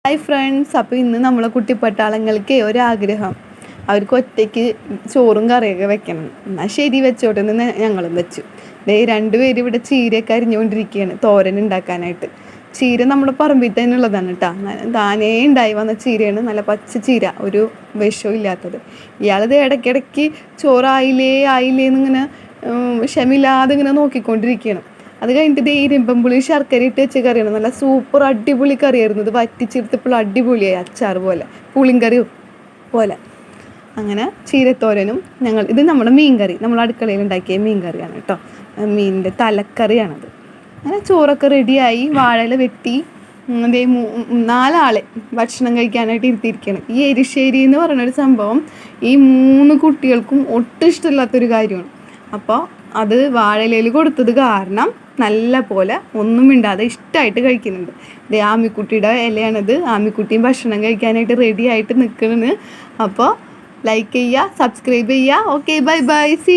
Hi friends, അപ്പോൾ ഇന്ന് നമ്മളെ കുട്ടിപ്പട്ടാളങ്ങൾക്ക് ഒരാഗ്രഹം, അവർക്ക് ഒറ്റയ്ക്ക് ചോറും കറിയൊക്കെ വെക്കണം. എന്നാൽ ശരി, വെച്ചോട്ടെ എന്ന് ഞങ്ങളും വെച്ചു. രണ്ടുപേരും ഇവിടെ ചീരയൊക്കെ അരിഞ്ഞുകൊണ്ടിരിക്കുകയാണ് തോരൻ ഉണ്ടാക്കാനായിട്ട്. ചീര നമ്മുടെ പറമ്പിൽ തന്നെ ഉള്ളതാണ് കേട്ടോ. താനേ ഉണ്ടായി വന്ന ചീരയാണ്, നല്ല പച്ച ചീര, ഒരു വിഷവും ഇല്ലാത്തത്. ഇയാളത് ഇടയ്ക്കിടയ്ക്ക് ചോറായില്ലേ ആയില്ലേ എന്നിങ്ങനെ ക്ഷമയില്ലാതെ ഇങ്ങനെ നോക്കിക്കൊണ്ടിരിക്കുകയാണ്. അത് കഴിഞ്ഞിട്ട് ഇരുമ്പമ്പുളി ശർക്കര ഇട്ട് വെച്ച കറിയാണ്, നല്ല സൂപ്പർ അടിപൊളി കറിയായിരുന്നു. ഇത് വറ്റിച്ചെടുത്തപ്പോൾ അടിപൊളിയായി, അച്ചാർ പോലെ, പുളിങ്കറി പോലെ. അങ്ങനെ ചീരത്തോരനും ഇത് നമ്മുടെ മീൻകറി, നമ്മൾ അടുക്കളയിൽ ഉണ്ടാക്കിയ മീൻ കറിയാണ് കേട്ടോ. മീനിൻ്റെ തലക്കറിയാണത്. അങ്ങനെ ചോറൊക്കെ റെഡിയായി, വാഴയില വെട്ടി അതേ 4 ആളെ ഭക്ഷണം കഴിക്കാനായിട്ട് ഇരുത്തിയിരിക്കുകയാണ്. ഈ എരിശ്ശേരി എന്ന് പറയുന്നൊരു സംഭവം ഈ 3 കുട്ടികൾക്കും ഒട്ടും ഇഷ്ടമില്ലാത്തൊരു കാര്യമാണ്. അപ്പോൾ അത് വാഴയിലയിൽ കൊടുത്തത് കാരണം നല്ല പോലെ ഒന്നും മിണ്ടാതെ ഇഷ്ടമായിട്ട് കഴിക്കുന്നുണ്ട്. ആമിക്കുട്ടിയുടെ ഇലയാണത്. ആമിക്കുട്ടിയും ഭക്ഷണം കഴിക്കാനായിട്ട് റെഡി ആയിട്ട് നിൽക്കുന്നത്. അപ്പോൾ ലൈക്ക് ചെയ്യുക, സബ്സ്ക്രൈബ് ചെയ്യുക. Okay, bye bye, see.